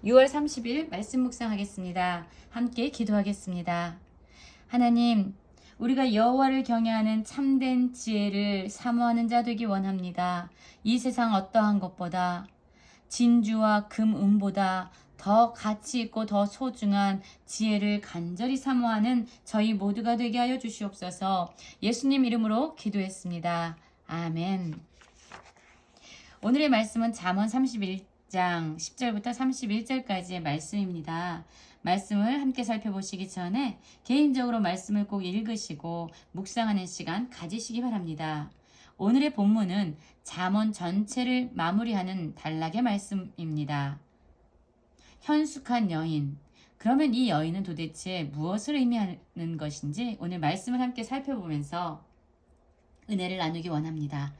6월 30일 말씀 묵상하겠습니다. 함께 기도하겠습니다. 하나님, 우리가 여호와를 경외하는 참된 지혜를 사모하는 자 되기 원합니다. 이 세상 어떠한 것보다 진주와 금은보다 더 가치 있고 더 소중한 지혜를 간절히 사모하는 저희 모두가 되게 하여 주시옵소서. 예수님 이름으로 기도했습니다. 아멘. 오늘의 말씀은 잠언 31장 10절부터 31절까지의 말씀입니다. 말씀을 함께 살펴보시기 전에 개인적으로 말씀을 꼭 읽으시고 묵상하는 시간 가지시기 바랍니다. 오늘의 본문은 잠언 전체를 마무리하는 단락의 말씀입니다. 현숙한 여인. 그러면 이 여인은 도대체 무엇을 의미하는 것인지 오늘 말씀을 함께 살펴보면서 은혜를 나누기 원합니다.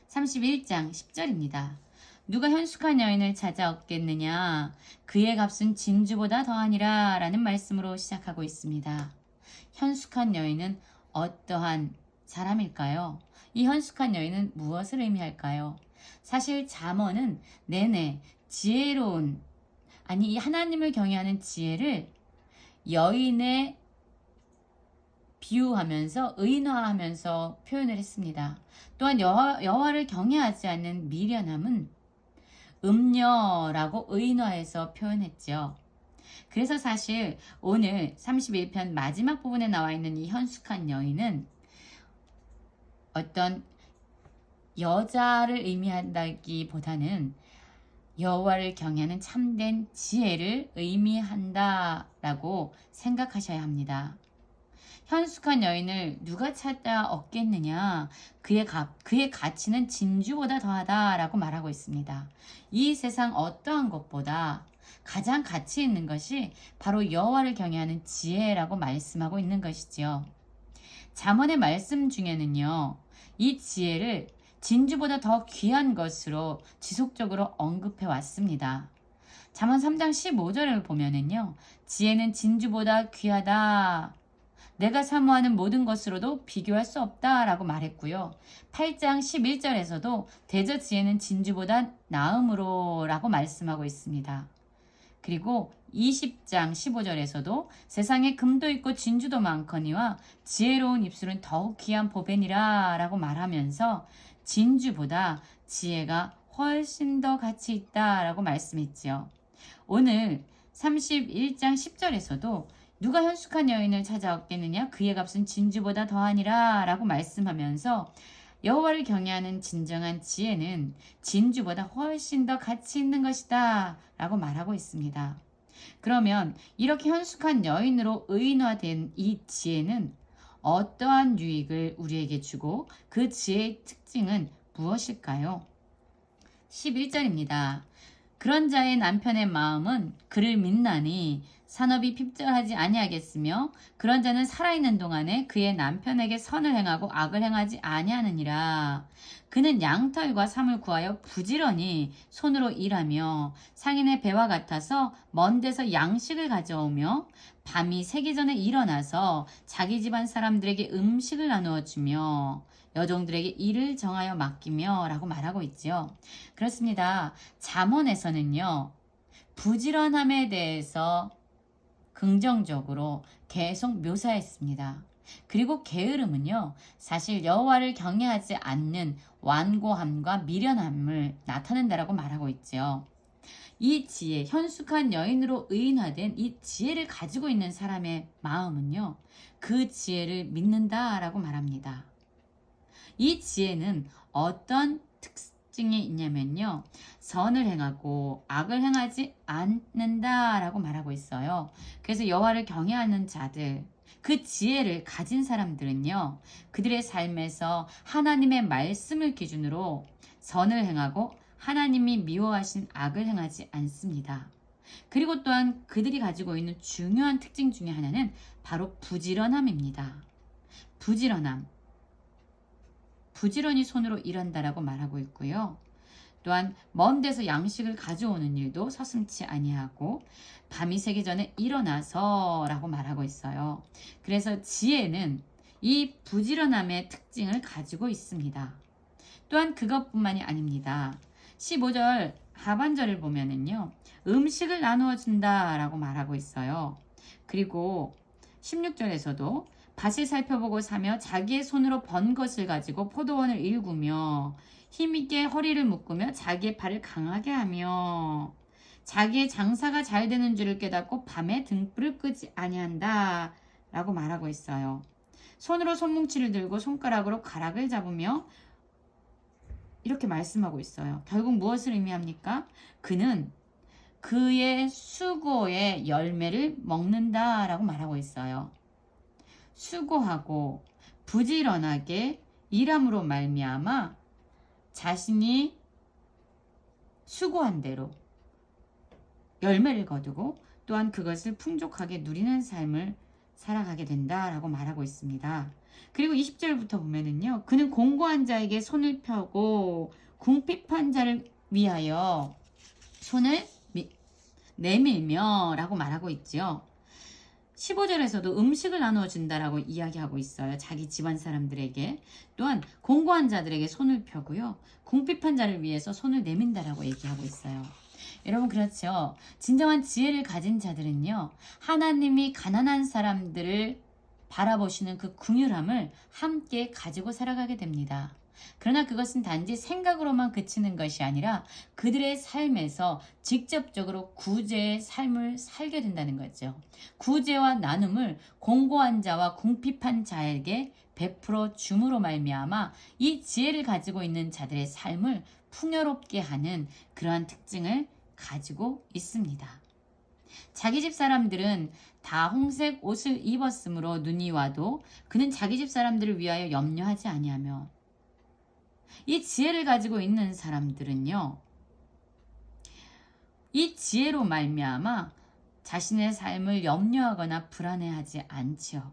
31장 10절입니다. 누가 현숙한 여인을 찾아 얻겠느냐? 그의 값은 진주보다 더하니라 라는 말씀으로 시작하고 있습니다. 현숙한 여인은 어떠한 사람일까요? 이 현숙한 여인은 무엇을 의미할까요? 사실 잠언은 내내 지혜로운, 이 하나님을 경외하는 지혜를 여인의 비유하면서 의인화하면서 표현을 했습니다. 또한 여호와를 경외하지 않는 미련함은 음녀라고 의인화해서 표현했죠. 그래서 사실 오늘 31편 마지막 부분에 나와 있는 이 현숙한 여인은 어떤 여자를 의미한다기보다는 여호와를 경외하는 참된 지혜를 의미한다라고 생각하셔야 합니다. 현숙한 여인을 누가 찾아 얻겠느냐? 그의 가치는 진주보다 더하다라고 말하고 있습니다. 이 세상 어떠한 것보다 가장 가치 있는 것이 바로 여호와를 경외하는 지혜라고 말씀하고 있는 것이지요. 잠언의 말씀 중에는요, 이 지혜를 진주보다 더 귀한 것으로 지속적으로 언급해 왔습니다. 잠언 3장 15절을 보면은요, 지혜는 진주보다 귀하다. 내가 사모하는 모든 것으로도 비교할 수 없다라고 말했고요. 8장 11절에서도 대저 지혜는 진주보다 나음으로 라고 말씀하고 있습니다. 그리고 20장 15절에서도 세상에 금도 있고 진주도 많거니와 지혜로운 입술은 더욱 귀한 보배니라 라고 말하면서 진주보다 지혜가 훨씬 더 가치 있다라고 말씀했지요. 오늘 31장 10절에서도 누가 현숙한 여인을 찾아 얻겠느냐? 그의 값은 진주보다 더하니라 라고 말씀하면서 여호와를 경외하는 진정한 지혜는 진주보다 훨씬 더 가치 있는 것이다 라고 말하고 있습니다. 그러면 이렇게 현숙한 여인으로 의인화된 이 지혜는 어떠한 유익을 우리에게 주고 그 지혜의 특징은 무엇일까요? 11절입니다. 그런 자의 남편의 마음은 그를 믿나니 산업이 핍절하지 아니하겠으며 그런 자는 살아있는 동안에 그의 남편에게 선을 행하고 악을 행하지 아니하느니라. 그는 양털과 삼을 구하여 부지런히 손으로 일하며 상인의 배와 같아서 먼 데서 양식을 가져오며 밤이 새기 전에 일어나서 자기 집안 사람들에게 음식을 나누어 주며 여종들에게 일을 정하여 맡기며 라고 말하고 있지요. 그렇습니다. 잠언에서는요, 부지런함에 대해서 긍정적으로 계속 묘사했습니다. 그리고 게으름은요, 사실 여호와를 경외하지 않는 완고함과 미련함을 나타낸다라고 말하고 있지요. 이 지혜, 현숙한 여인으로 의인화된 이 지혜를 가지고 있는 사람의 마음은요, 그 지혜를 믿는다라고 말합니다. 이 지혜는 어떤 특징이 있냐면요, 선을 행하고 악을 행하지 않는다라고 말하고 있어요. 그래서 여호와를 경외하는 자들, 그 지혜를 가진 사람들은요, 그들의 삶에서 하나님의 말씀을 기준으로 선을 행하고 하나님이 미워하신 악을 행하지 않습니다. 그리고 또한 그들이 가지고 있는 중요한 특징 중에 하나는 바로 부지런함입니다. 부지런히 손으로 일한다라고 말하고 있고요. 또한 먼 데서 양식을 가져오는 일도 서슴지 아니하고 밤이 새기 전에 일어나서 라고 말하고 있어요. 그래서 지혜는 이 부지런함의 특징을 가지고 있습니다. 또한 그것뿐만이 아닙니다. 15절 하반절을 보면은요. 음식을 나누어 준다라고 말하고 있어요. 그리고 16절에서도 밭을 살펴보고 사며 자기의 손으로 번 것을 가지고 포도원을 일구며 힘있게 허리를 묶으며 자기의 팔을 강하게 하며 자기의 장사가 잘 되는 줄을 깨닫고 밤에 등불을 끄지 아니한다 라고 말하고 있어요. 손으로 손뭉치를 들고 손가락으로 가락을 잡으며 이렇게 말씀하고 있어요. 결국 무엇을 의미합니까? 그는 그의 수고의 열매를 먹는다라고 말하고 있어요. 수고하고 부지런하게 일함으로 말미암아 자신이 수고한 대로 열매를 거두고 또한 그것을 풍족하게 누리는 삶을 살아가게 된다라고 말하고 있습니다. 그리고 20절부터 보면은요. 그는 공고한 자에게 손을 펴고 궁핍한 자를 위하여 손을 내밀며 라고 말하고 있지요. 15절에서도 음식을 나누어 준다라고 이야기하고 있어요. 자기 집안 사람들에게. 또한 공고한 자들에게 손을 펴고요. 궁핍한 자를 위해서 손을 내민다라고 얘기하고 있어요. 여러분 그렇죠. 진정한 지혜를 가진 자들은요. 하나님이 가난한 사람들을 바라보시는 그 긍휼함을 함께 가지고 살아가게 됩니다. 그러나 그것은 단지 생각으로만 그치는 것이 아니라 그들의 삶에서 직접적으로 구제의 삶을 살게 된다는 거죠. 구제와 나눔을 공고한 자와 궁핍한 자에게 베풀어 줌으로 말미암아 이 지혜를 가지고 있는 자들의 삶을 풍요롭게 하는 그러한 특징을 가지고 있습니다. 자기 집 사람들은 다 홍색 옷을 입었으므로 눈이 와도 그는 자기 집 사람들을 위하여 염려하지 아니하며 이 지혜를 가지고 있는 사람들은요. 이 지혜로 말미암아 자신의 삶을 염려하거나 불안해하지 않지요.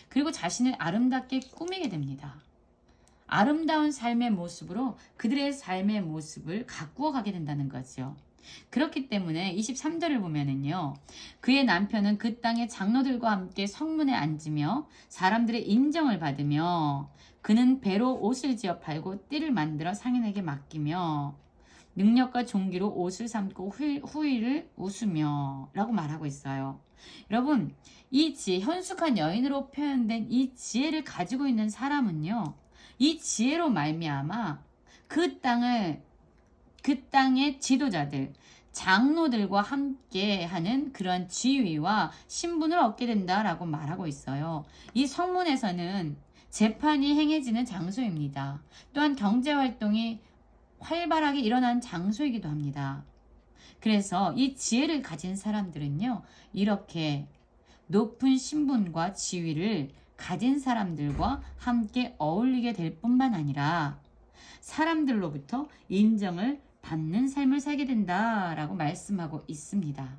그리고 자신을 아름답게 꾸미게 됩니다. 아름다운 삶의 모습으로 그들의 삶의 모습을 가꾸어 가게 된다는 거죠. 그렇기 때문에 23절을 보면은요. 그의 남편은 그 땅의 장로들과 함께 성문에 앉으며 사람들의 인정을 받으며 그는 배로 옷을 지어 팔고 띠를 만들어 상인에게 맡기며 능력과 종기로 옷을 삼고 후일을 웃으며 라고 말하고 있어요. 여러분 이 지혜, 현숙한 여인으로 표현된 이 지혜를 가지고 있는 사람은요. 이 지혜로 말미암아 그 땅의 지도자들, 장로들과 함께 하는 그런 지위와 신분을 얻게 된다라고 말하고 있어요. 이 성문에서는 재판이 행해지는 장소입니다. 또한 경제활동이 활발하게 일어난 장소이기도 합니다. 그래서 이 지혜를 가진 사람들은요. 이렇게 높은 신분과 지위를 가진 사람들과 함께 어울리게 될 뿐만 아니라 사람들로부터 인정을 받는 삶을 살게 된다라고 말씀하고 있습니다.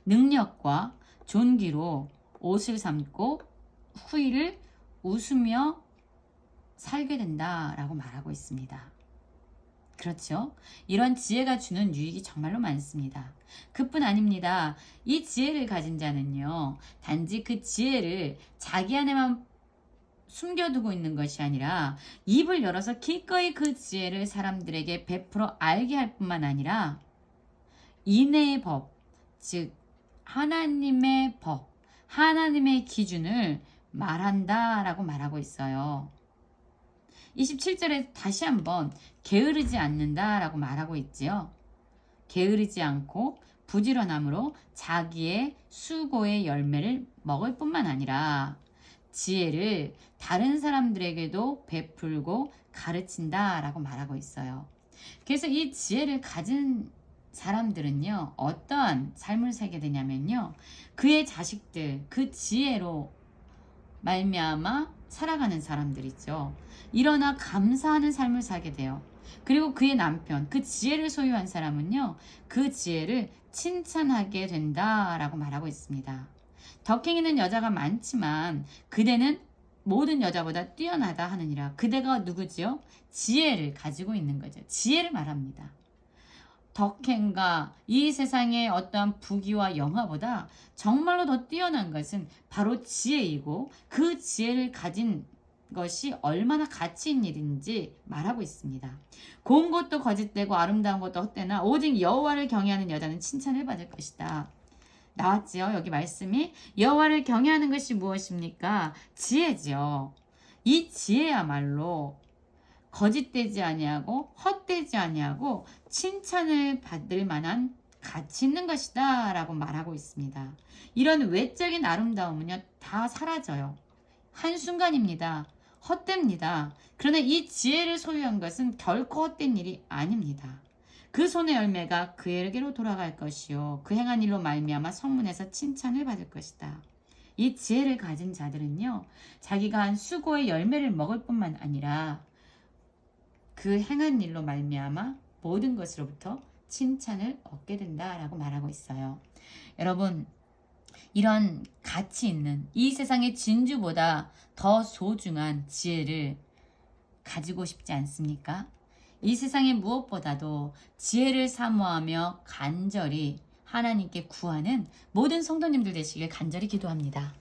능력과 존귀로 옷을 삼고 후일을 웃으며 살게 된다라고 말하고 있습니다. 그렇죠? 이런 지혜가 주는 유익이 정말로 많습니다. 그뿐 아닙니다. 이 지혜를 가진 자는요. 단지 그 지혜를 자기 안에만 숨겨두고 있는 것이 아니라 입을 열어서 기꺼이 그 지혜를 사람들에게 베풀어 알게 할 뿐만 아니라 인내의 법, 즉 하나님의 법, 하나님의 기준을 말한다라고 말하고 있어요. 27절에 다시 한번 게으르지 않는다라고 말하고 있지요. 게으르지 않고 부지런함으로 자기의 수고의 열매를 먹을 뿐만 아니라 지혜를 다른 사람들에게도 베풀고 가르친다라고 말하고 있어요. 그래서 이 지혜를 가진 사람들은요. 어떠한 삶을 살게 되냐면요. 그의 자식들, 그 지혜로 말미암아 살아가는 사람들이죠. 일어나 감사하는 삶을 살게 돼요. 그리고 그의 남편, 그 지혜를 소유한 사람은요. 그 지혜를 칭찬하게 된다라고 말하고 있습니다. 덕행이는 여자가 많지만 그대는 모든 여자보다 뛰어나다 하느니라. 그대가 누구지요? 지혜를 가지고 있는 거죠. 지혜를 말합니다. 덕행과 이 세상의 어떠한 부귀와 영화보다 정말로 더 뛰어난 것은 바로 지혜이고 그 지혜를 가진 것이 얼마나 가치 있는 일인지 말하고 있습니다. 고운 것도 거짓되고 아름다운 것도 헛되나 오직 여호와를 경외하는 여자는 칭찬을 받을 것이다. 나왔지요? 여기 말씀이 여호와를 경외하는 것이 무엇입니까? 지혜지요. 이 지혜야말로 거짓되지 아니하고 헛되지 아니하고 칭찬을 받을 만한 가치 있는 것이다 라고 말하고 있습니다. 이런 외적인 아름다움은요 다 사라져요. 한순간입니다. 헛됩니다. 그러나 이 지혜를 소유한 것은 결코 헛된 일이 아닙니다. 그 손의 열매가 그에게로 돌아갈 것이요 그 행한 일로 말미암아 성문에서 칭찬을 받을 것이다. 이 지혜를 가진 자들은요 자기가 한 수고의 열매를 먹을 뿐만 아니라 그 행한 일로 말미암아 모든 것으로부터 칭찬을 얻게 된다라고 말하고 있어요. 여러분, 이런 가치 있는 이 세상의 진주보다 더 소중한 지혜를 가지고 싶지 않습니까? 이 세상의 무엇보다도 지혜를 사모하며 간절히 하나님께 구하는 모든 성도님들 되시길 간절히 기도합니다.